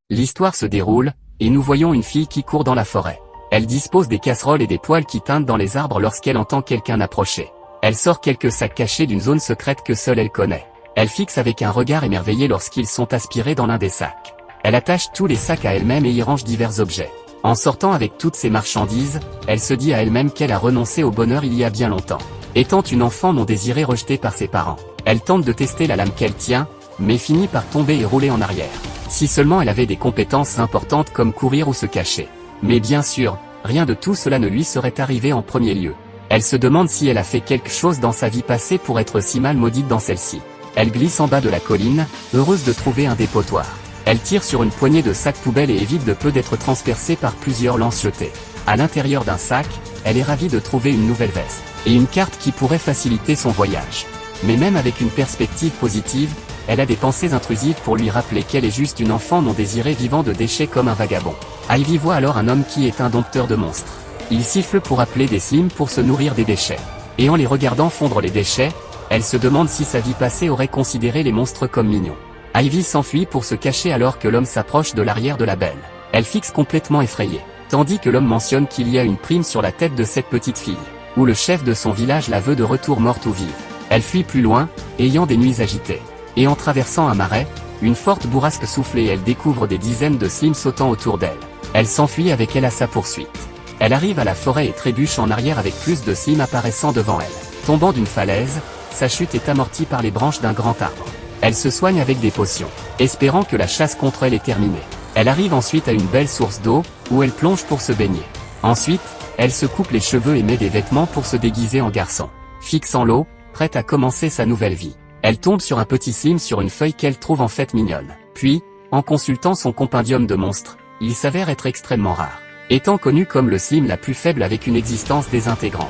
L'histoire se déroule, et nous voyons une fille qui court dans la forêt. Elle dispose des casseroles et des poêles qui teintent dans les arbres lorsqu'elle entend quelqu'un approcher. Elle sort quelques sacs cachés d'une zone secrète que seule elle connaît. Elle fixe avec un regard émerveillé lorsqu'ils sont aspirés dans l'un des sacs. Elle attache tous les sacs à elle-même et y range divers objets. En sortant avec toutes ces marchandises, elle se dit à elle-même qu'elle a renoncé au bonheur il y a bien longtemps. Étant une enfant non désirée rejetée par ses parents, elle tente de tester la lame qu'elle tient, mais finit par tomber et rouler en arrière. Si seulement elle avait des compétences importantes comme courir ou se cacher. Mais bien sûr, rien de tout cela ne lui serait arrivé en premier lieu. Elle se demande si elle a fait quelque chose dans sa vie passée pour être si mal maudite dans celle-ci. Elle glisse en bas de la colline, heureuse de trouver un dépotoir. Elle tire sur une poignée de sacs poubelles et évite de peu d'être transpercée par plusieurs lances jetées. À l'intérieur d'un sac, elle est ravie de trouver une nouvelle veste, et une carte qui pourrait faciliter son voyage. Mais même avec une perspective positive, elle a des pensées intrusives pour lui rappeler qu'elle est juste une enfant non désirée vivant de déchets comme un vagabond. Ivy voit alors un homme qui est un dompteur de monstres. Il siffle pour appeler des slimes pour se nourrir des déchets. Et en les regardant fondre les déchets, elle se demande si sa vie passée aurait considéré les monstres comme mignons. Ivy s'enfuit pour se cacher alors que l'homme s'approche de l'arrière de la belle. Elle fixe complètement effrayée, tandis que l'homme mentionne qu'il y a une prime sur la tête de cette petite fille, où le chef de son village la veut de retour morte ou vive. Elle fuit plus loin, ayant des nuits agitées. Et en traversant un marais, une forte bourrasque souffle et elle découvre des dizaines de slimes sautant autour d'elle. Elle s'enfuit avec elle à sa poursuite. Elle arrive à la forêt et trébuche en arrière avec plus de slimes apparaissant devant elle. Tombant d'une falaise, sa chute est amortie par les branches d'un grand arbre. Elle se soigne avec des potions, espérant que la chasse contre elle est terminée. Elle arrive ensuite à une belle source d'eau, où elle plonge pour se baigner. Ensuite, elle se coupe les cheveux et met des vêtements pour se déguiser en garçon. Fixant l'eau, prête à commencer sa nouvelle vie. Elle tombe sur un petit slime sur une feuille qu'elle trouve en fait mignonne. Puis, en consultant son compendium de monstres, il s'avère être extrêmement rare. Étant connue comme le slime la plus faible avec une existence désintégrante,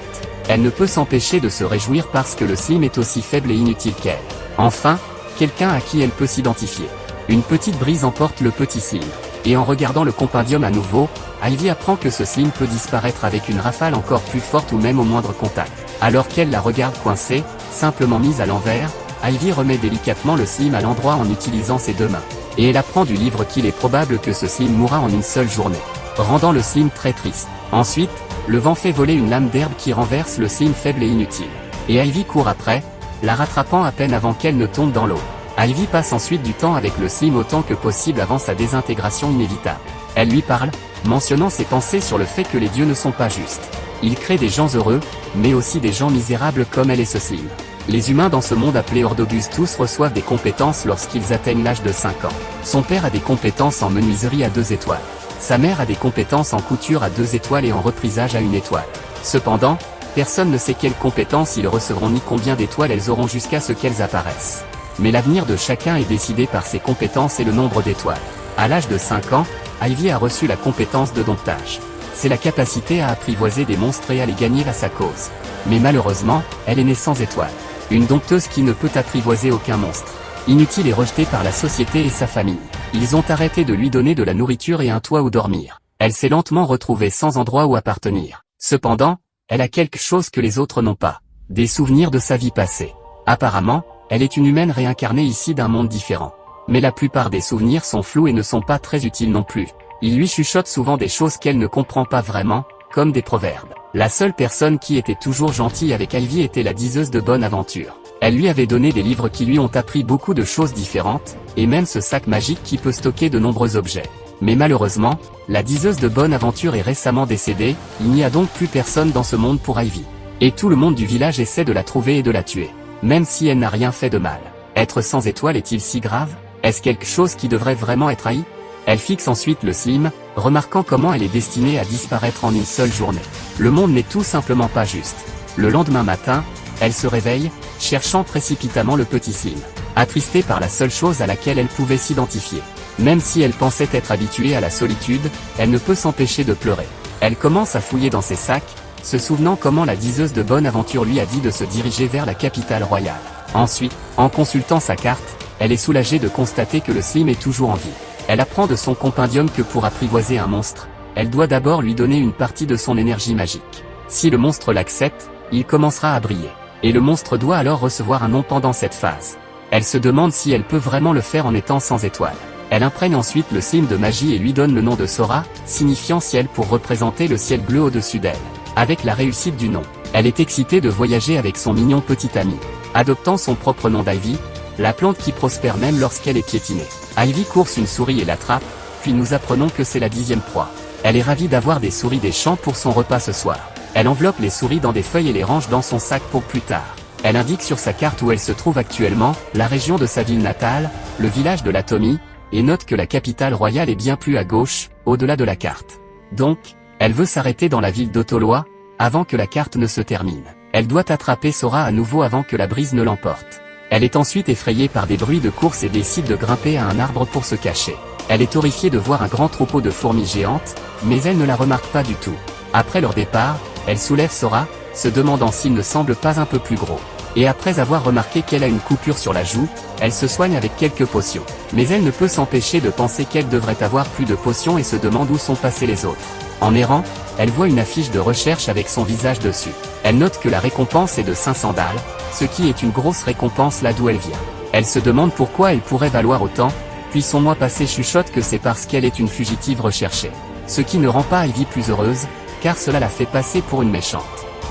elle ne peut s'empêcher de se réjouir parce que le slime est aussi faible et inutile qu'elle. Enfin, quelqu'un à qui elle peut s'identifier. Une petite brise emporte le petit slime. Et en regardant le compendium à nouveau, Ivy apprend que ce slime peut disparaître avec une rafale encore plus forte ou même au moindre contact. Alors qu'elle la regarde coincée, simplement mise à l'envers, Ivy remet délicatement le slime à l'endroit en utilisant ses deux mains. Et elle apprend du livre qu'il est probable que ce slime mourra en une seule journée, rendant le slime très triste. Ensuite, le vent fait voler une lame d'herbe qui renverse le slime faible et inutile. Et Ivy court après, la rattrapant à peine avant qu'elle ne tombe dans l'eau. Ivy passe ensuite du temps avec le slime autant que possible avant sa désintégration inévitable. Elle lui parle, mentionnant ses pensées sur le fait que les dieux ne sont pas justes. Ils créent des gens heureux, mais aussi des gens misérables comme elle et ce slime. Les humains dans ce monde appelé Ordobus tous reçoivent des compétences lorsqu'ils atteignent l'âge de 5 ans. Son père a des compétences en menuiserie à 2 étoiles. Sa mère a des compétences en couture à 2 étoiles et en reprisage à 1 étoile. Cependant, personne ne sait quelles compétences ils recevront ni combien d'étoiles elles auront jusqu'à ce qu'elles apparaissent. Mais l'avenir de chacun est décidé par ses compétences et le nombre d'étoiles. À l'âge de 5 ans, Ivy a reçu la compétence de domptage. C'est la capacité à apprivoiser des monstres et à les gagner à sa cause. Mais malheureusement, elle est née sans étoiles. Une dompteuse qui ne peut apprivoiser aucun monstre. Inutile et rejetée par la société et sa famille. Ils ont arrêté de lui donner de la nourriture et un toit où dormir. Elle s'est lentement retrouvée sans endroit où appartenir. Cependant, elle a quelque chose que les autres n'ont pas. Des souvenirs de sa vie passée. Apparemment, elle est une humaine réincarnée ici d'un monde différent. Mais la plupart des souvenirs sont flous et ne sont pas très utiles non plus. Il lui chuchote souvent des choses qu'elle ne comprend pas vraiment, comme des proverbes. La seule personne qui était toujours gentille avec Ivy était la diseuse de bonne aventure. Elle lui avait donné des livres qui lui ont appris beaucoup de choses différentes, et même ce sac magique qui peut stocker de nombreux objets. Mais malheureusement, la diseuse de bonne aventure est récemment décédée, il n'y a donc plus personne dans ce monde pour Ivy. Et tout le monde du village essaie de la trouver et de la tuer. Même si elle n'a rien fait de mal. Être sans étoile est-il si grave? Est-ce quelque chose qui devrait vraiment être haï? Elle fixe ensuite le slime, remarquant comment elle est destinée à disparaître en une seule journée. Le monde n'est tout simplement pas juste. Le lendemain matin, elle se réveille, cherchant précipitamment le petit slime. Attristée par la seule chose à laquelle elle pouvait s'identifier. Même si elle pensait être habituée à la solitude, elle ne peut s'empêcher de pleurer. Elle commence à fouiller dans ses sacs, se souvenant comment la diseuse de bonne aventure lui a dit de se diriger vers la capitale royale. Ensuite, en consultant sa carte, elle est soulagée de constater que le slime est toujours en vie. Elle apprend de son compendium que pour apprivoiser un monstre, elle doit d'abord lui donner une partie de son énergie magique. Si le monstre l'accepte, il commencera à briller. Et le monstre doit alors recevoir un nom pendant cette phase. Elle se demande si elle peut vraiment le faire en étant sans étoile. Elle imprègne ensuite le slime de magie et lui donne le nom de Sora, signifiant ciel pour représenter le ciel bleu au-dessus d'elle. Avec la réussite du nom, elle est excitée de voyager avec son mignon petit ami. Adoptant son propre nom d'Ivy, la plante qui prospère même lorsqu'elle est piétinée. Ivy course une souris et l'attrape, puis nous apprenons que c'est la 10e proie. Elle est ravie d'avoir des souris des champs pour son repas ce soir. Elle enveloppe les souris dans des feuilles et les range dans son sac pour plus tard. Elle indique sur sa carte où elle se trouve actuellement, la région de sa ville natale, le village de l'Atomie, et note que la capitale royale est bien plus à gauche, au-delà de la carte. Donc, elle veut s'arrêter dans la ville d'Otoloa, avant que la carte ne se termine. Elle doit attraper Sora à nouveau avant que la brise ne l'emporte. Elle est ensuite effrayée par des bruits de course et décide de grimper à un arbre pour se cacher. Elle est horrifiée de voir un grand troupeau de fourmis géantes, mais elle ne la remarque pas du tout. Après leur départ, elle soulève Sora, se demandant s'il ne semble pas un peu plus gros. Et après avoir remarqué qu'elle a une coupure sur la joue, elle se soigne avec quelques potions. Mais elle ne peut s'empêcher de penser qu'elle devrait avoir plus de potions et se demande où sont passés les autres. En errant, elle voit une affiche de recherche avec son visage dessus. Elle note que la récompense est de 500 dalles, ce qui est une grosse récompense là d'où elle vient. Elle se demande pourquoi elle pourrait valoir autant, puis son moi passé chuchote que c'est parce qu'elle est une fugitive recherchée. Ce qui ne rend pas Ivy plus heureuse, car cela la fait passer pour une méchante.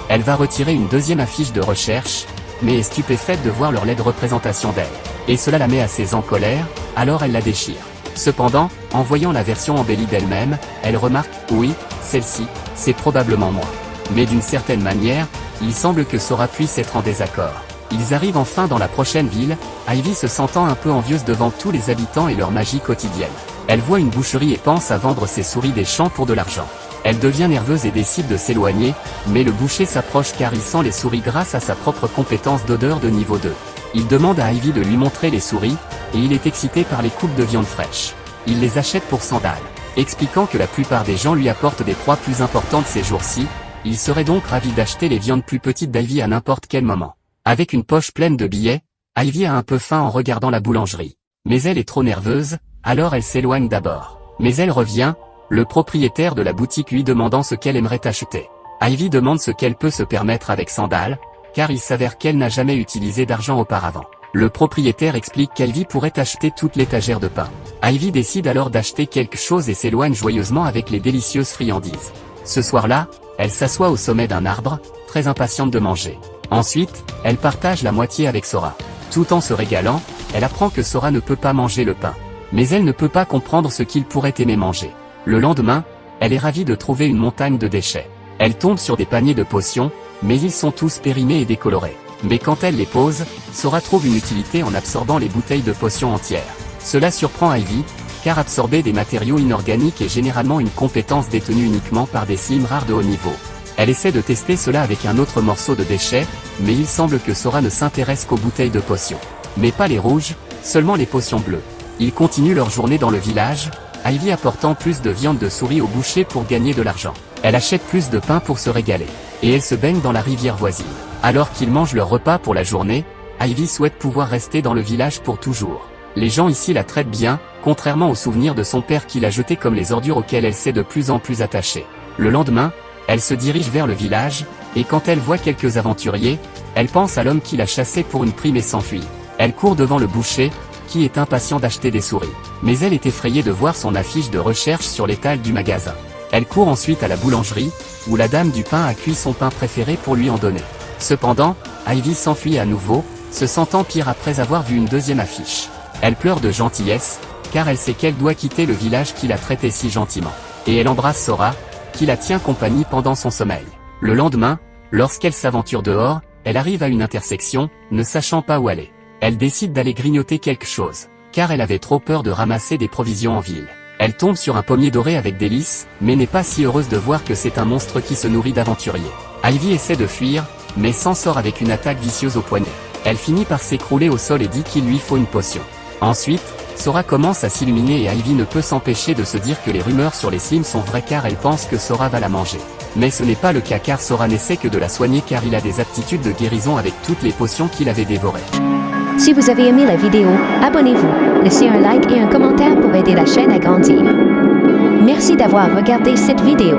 Elle va retirer une deuxième affiche de recherche, mais est stupéfaite de voir leur laide représentation d'elle. Et cela la met assez en colère, alors elle la déchire. Cependant, en voyant la version embellie d'elle-même, elle remarque, oui, celle-ci, c'est probablement moi. Mais d'une certaine manière, il semble que Sora puisse être en désaccord. Ils arrivent enfin dans la prochaine ville, Ivy se sentant un peu envieuse devant tous les habitants et leur magie quotidienne. Elle voit une boucherie et pense à vendre ses souris des champs pour de l'argent. Elle devient nerveuse et décide de s'éloigner, mais le boucher s'approche car il sent les souris grâce à sa propre compétence d'odeur de niveau 2. Il demande à Ivy de lui montrer les souris, et il est excité par les coupes de viande fraîche. Il les achète pour 100 dalles. Expliquant que la plupart des gens lui apportent des proies plus importantes ces jours-ci, il serait donc ravi d'acheter les viandes plus petites d'Ivy à n'importe quel moment. Avec une poche pleine de billets, Ivy a un peu faim en regardant la boulangerie. Mais elle est trop nerveuse, alors elle s'éloigne d'abord. Mais elle revient, le propriétaire de la boutique lui demandant ce qu'elle aimerait acheter. Ivy demande ce qu'elle peut se permettre avec 100 dalles, car il s'avère qu'elle n'a jamais utilisé d'argent auparavant. Le propriétaire explique qu'Ivy pourrait acheter toute l'étagère de pain. Ivy décide alors d'acheter quelque chose et s'éloigne joyeusement avec les délicieuses friandises. Ce soir-là, elle s'assoit au sommet d'un arbre, très impatiente de manger. Ensuite, elle partage la moitié avec Sora. Tout en se régalant, elle apprend que Sora ne peut pas manger le pain. Mais elle ne peut pas comprendre ce qu'il pourrait aimer manger. Le lendemain, elle est ravie de trouver une montagne de déchets. Elle tombe sur des paniers de potions, mais ils sont tous périmés et décolorés. Mais quand elle les pose, Sora trouve une utilité en absorbant les bouteilles de potions entières. Cela surprend Ivy, car absorber des matériaux inorganiques est généralement une compétence détenue uniquement par des slimes rares de haut niveau. Elle essaie de tester cela avec un autre morceau de déchet, mais il semble que Sora ne s'intéresse qu'aux bouteilles de potions. Mais pas les rouges, seulement les potions bleues. Ils continuent leur journée dans le village, Ivy apportant plus de viande de souris au boucher pour gagner de l'argent. Elle achète plus de pain pour se régaler. Et elle se baigne dans la rivière voisine. Alors qu'ils mangent leur repas pour la journée, Ivy souhaite pouvoir rester dans le village pour toujours. Les gens ici la traitent bien, contrairement aux souvenirs de son père qui l'a jetée comme les ordures auxquelles elle s'est de plus en plus attachée. Le lendemain, elle se dirige vers le village, et quand elle voit quelques aventuriers, elle pense à l'homme qui l'a chassée pour une prime et s'enfuit. Elle court devant le boucher, qui est impatient d'acheter des souris. Mais elle est effrayée de voir son affiche de recherche sur l'étal du magasin. Elle court ensuite à la boulangerie, où la dame du pain a cuit son pain préféré pour lui en donner. Cependant, Ivy s'enfuit à nouveau, se sentant pire après avoir vu une deuxième affiche. Elle pleure de gentillesse, car elle sait qu'elle doit quitter le village qui l'a traitée si gentiment. Et elle embrasse Sora, qui la tient compagnie pendant son sommeil. Le lendemain, lorsqu'elle s'aventure dehors, elle arrive à une intersection, ne sachant pas où aller. Elle décide d'aller grignoter quelque chose, car elle avait trop peur de ramasser des provisions en ville. Elle tombe sur un pommier doré avec délice, mais n'est pas si heureuse de voir que c'est un monstre qui se nourrit d'aventuriers. Ivy essaie de fuir, mais s'en sort avec une attaque vicieuse au poignet. Elle finit par s'écrouler au sol et dit qu'il lui faut une potion. Ensuite, Sora commence à s'illuminer et Ivy ne peut s'empêcher de se dire que les rumeurs sur les slimes sont vraies car elle pense que Sora va la manger. Mais ce n'est pas le cas car Sora n'essaie que de la soigner car il a des aptitudes de guérison avec toutes les potions qu'il avait dévorées. Si vous avez aimé la vidéo, abonnez-vous, laissez un like et un commentaire pour aider la chaîne à grandir. Merci d'avoir regardé cette vidéo.